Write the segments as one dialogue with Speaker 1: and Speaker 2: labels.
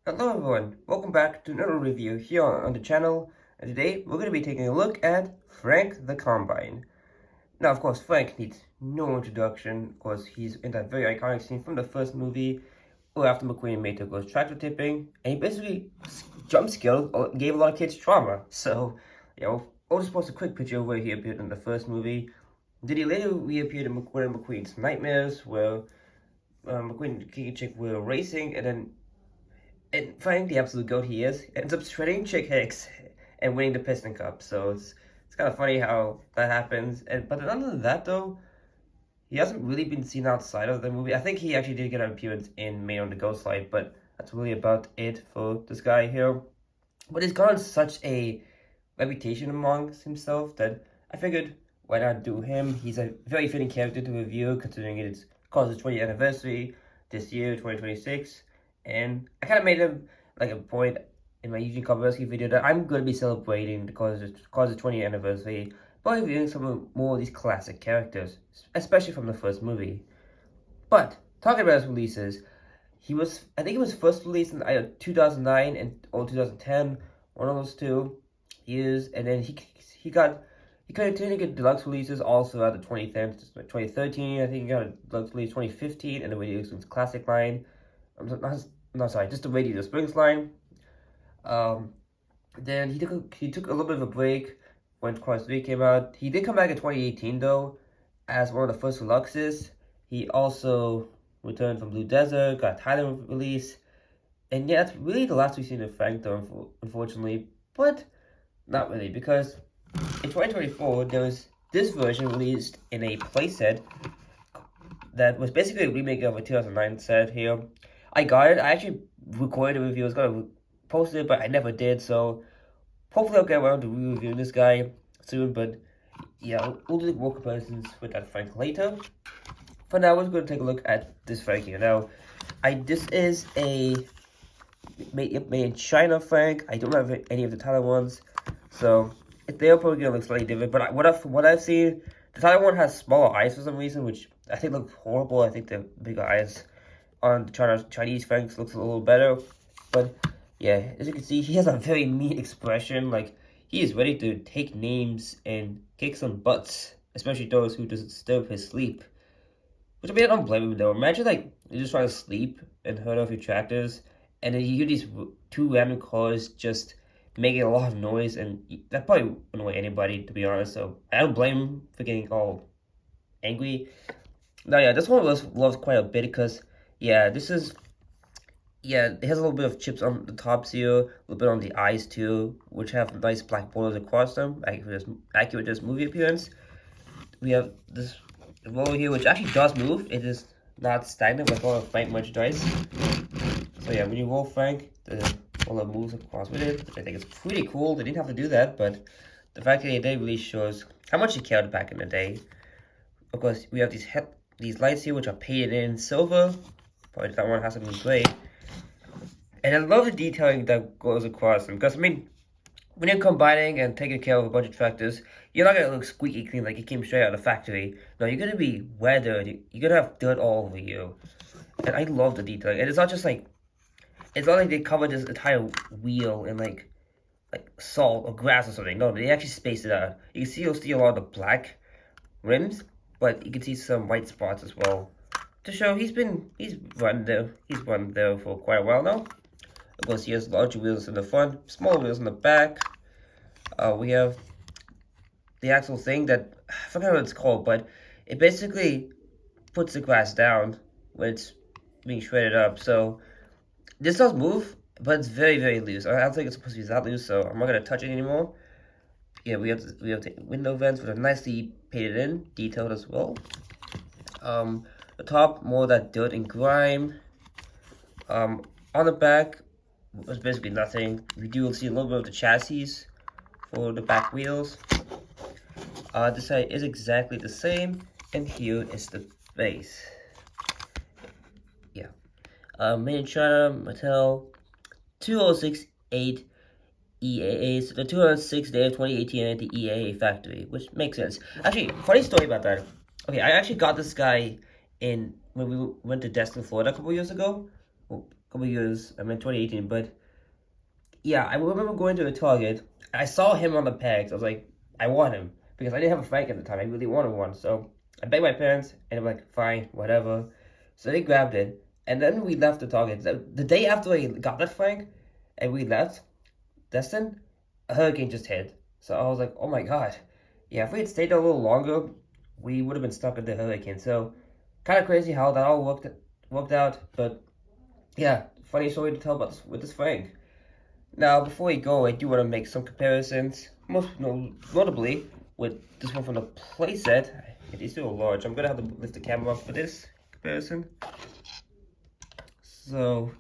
Speaker 1: Hello everyone, welcome back to another review here on the channel, and today we're going to be taking a look at Frank the Combine. Now of course Frank needs no introduction because he's in that very iconic scene from the first movie where after McQueen and Mayto goes tractor tipping, and he basically jump scared, gave a lot of kids trauma. So, I'll just post a quick picture of where he appeared in the first movie. Did he later reappear in McQueen's Nightmares where McQueen and Kiki Chick were racing, and finding the absolute goat he is, ends up shredding Chick Hicks and winning the Piston Cup. So it's kind of funny how that happens. But other than that though, he hasn't really been seen outside of the movie. I think he actually did get an appearance in Maid on the Ghost Slide, but that's really about it for this guy here. But he's gotten such a reputation amongst himself that I figured why not do him? He's a very fitting character to review considering it's Cause's 20th anniversary this year, 2026. And I kind of made him like a point in my Eugene Kovalevsky video that I'm going to be celebrating the Cause's 20th anniversary by reviewing more of these classic characters, especially from the first movie. But talking about his releases, I think he was first released in either 2009 or 2010, one of those two years, and then he continued to get deluxe releases also at the 2013. I think he got a deluxe release 2015, and the Radio Springs Classic line. Just the Radio Springs line. Then he took a little bit of a break when Cross 3 came out. He did come back in 2018 though, as one of the first deluxes. He also returned from Blue Desert, got a Thailand release, and yeah, that's really the last we've seen of Frank though, unfortunately. But not really, because in 2024 there was this version released in a playset that was basically a remake of a 2009 set here. I got it. I actually recorded a review. I was gonna post it, but I never did. So hopefully I'll get around to re-reviewing this guy soon. But yeah, we'll do more comparisons with that Frank later. For now, we're going to take a look at this Frank here. Now, this is a made in China Frank. I don't have any of the Thailand ones, so they're probably gonna look slightly different. But from what I've seen, the Thailand one has smaller eyes for some reason, which I think look horrible. I think the bigger eyes on the Chinese Franks looks a little better. But yeah, as you can see, he has a very mean expression. Like, he is ready to take names and kick some butts, especially those who disturb his sleep. Which I mean, I don't blame him though. Imagine like you're just trying to sleep and hurt off your tractors, and then you hear these two random cars just making a lot of noise, and that probably wouldn't annoy anybody, to be honest. So I don't blame him for getting all angry. Now, yeah, this one was loved quite a bit because, yeah, it has a little bit of chips on the tops here, a little bit on the eyes too, which have nice black borders across them, accurate to this movie appearance. We have this roller here, which actually does move. It is not stagnant like all of Frank merchandise. So yeah, when you roll Frank, the roller moves across with it, which I think is pretty cool. They didn't have to do that, but the fact that they did really shows how much he cared back in the day. Of course, we have these lights here, which are painted in silver. Probably that one has to be gray. And I love the detailing that goes across them, because I mean, when you're combining and taking care of a bunch of tractors, you're not gonna look squeaky clean like it came straight out of the factory. No, you're gonna be weathered. You're gonna have dirt all over you. And I love the detailing. And it's not like they covered this entire wheel in like salt or grass or something. No, they actually spaced it out. You'll see a lot of the black rims, but you can see some white spots as well. To show he's run there for quite a while now. Of course, he has larger wheels in the front, smaller wheels in the back. We have the actual thing that, I forgot what it's called, but it basically puts the grass down when it's being shredded up. So this does move, but it's very, very loose. I don't think it's supposed to be that loose, so I'm not going to touch it anymore. Yeah, we have the window vents, which are nicely painted in, detailed as well. The top, more of that dirt and grime. On the back, was basically nothing. We do see a little bit of the chassis for the back wheels. This side is exactly the same, and here is the base. Yeah. Made in China, Mattel, 2068 EAA. So the 206 day of 2018 at the EAA factory, which makes sense. Actually, funny story about that. Okay, I actually got this guy when we went to Destin, Florida a couple years ago. couple years, I mean 2018, but yeah, I remember going to a Target. I saw him on the pegs. I was like, I want him because I didn't have a Frank at the time. I really wanted one, so I begged my parents, and they were like, fine, whatever. So they grabbed it, and then we left the Target. The day after I got that Frank, and we left Destin, a hurricane just hit. So I was like, oh my god. Yeah, if we had stayed there a little longer, we would have been stuck in the hurricane. So kind of crazy how that all worked out, but yeah, funny story to tell about this, with this Frank. Now, before we go, I do want to make some comparisons, most notably with this one from the playset. It is still large. I'm gonna have to lift the camera up for this comparison. So,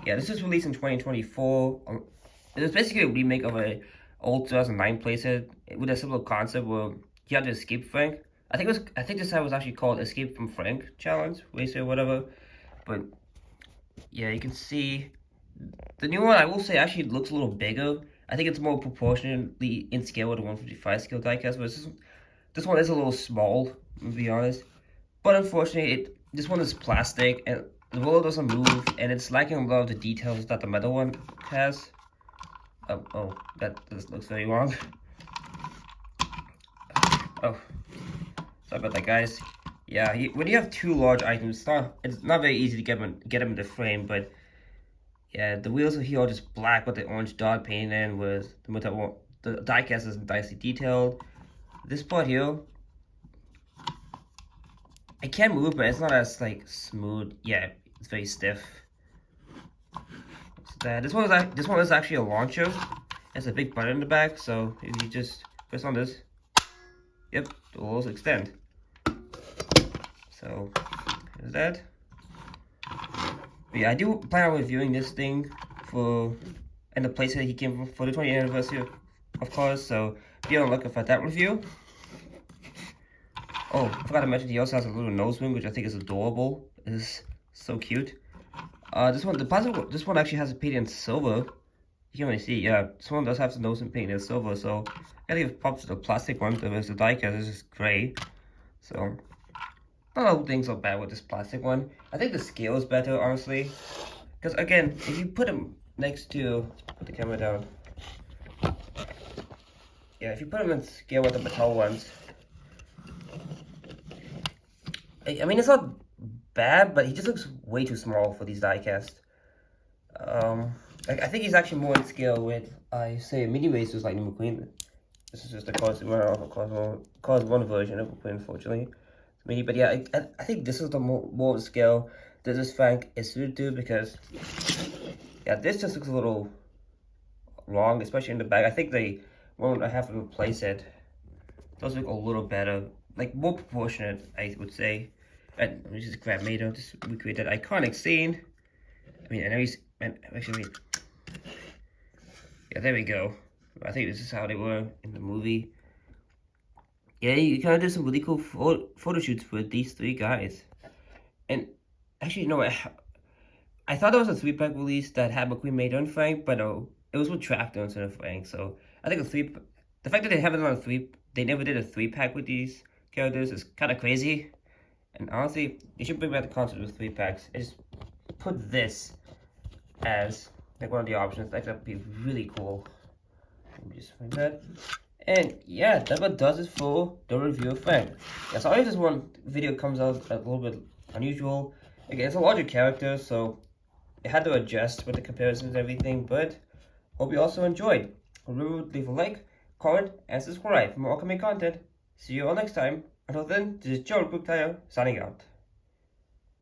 Speaker 1: yeah, this was released in 2024. It was basically a remake of a old 2009 playset with a similar concept where you had to escape Frank. I think this side was actually called Escape from Frank Challenge, racer, or whatever. But yeah, you can see the new one, I will say, actually looks a little bigger. I think it's more proportionately in scale with the 155 scale diecast, but this one is a little small, to be honest. But unfortunately, this one is plastic, and the roller doesn't move, and it's lacking a lot of the details that the metal one has. Oh, that looks very wrong. Oh, sorry about that, guys. Yeah, when you have two large items, it's not very easy to get them in the frame, but yeah, the wheels here are just black with the orange dot painted in with the diecast is nicely detailed. This part here, I can move, but it's not as like smooth. Yeah, it's very stiff. So this one is actually a launcher. It's a big button in the back, so if you just press on this, yep, the walls extend. So there's that. But yeah, I do plan on reviewing this thing and the place that he came from for the 20th anniversary, of course. So be on the lookout for that review. Oh, I forgot to mention he also has a little nose ring, which I think is adorable. It is so cute. This one actually has a paint in silver. You can really see, yeah, this one does have the nose and paint in silver. So I gotta give props to the plastic one, whereas the diecast is just gray. So not all things are bad with this plastic one. I think the scale is better, honestly. Because again, if you put them next to, put the camera down. Yeah, if you put them in scale with the Mattel ones, I mean, it's not bad, but he just looks way too small for these diecast. I think he's actually more in scale with, I say, mini racers like McQueen. This is just a Cause 1 version of McQueen, unfortunately. Mini, but yeah, I think this is the more scale that this Frank is suited to, because yeah, this just looks a little wrong, especially in the back. I think they won't have to replace it. Does look a little better, like more proportionate, I would say. And let me just grab Mattel, just recreate that iconic scene. I mean, actually, yeah, there we go. I think this is how they were in the movie. Yeah, you kind of did some really cool photo shoots with these three guys. And actually, no, I thought it was a 3-pack release that had McQueen, Mattel, and Frank, but no, it was with Tractor instead of Frank. So I think the fact that they haven't done they never did a 3-pack with these characters is kind of crazy. And honestly, they should bring back the concept with 3-packs. And just put this as like one of the options. That would be really cool. Let me just find that. And yeah, that about does it for the review of Frank. Yeah, sorry if this one video comes out a little bit unusual. Again, it's a larger character, so it had to adjust with the comparisons and everything, but hope you also enjoyed. Remember to leave a like, comment, and subscribe for more upcoming content. See you all next time. Until then, this is Joe Quick Tire signing out.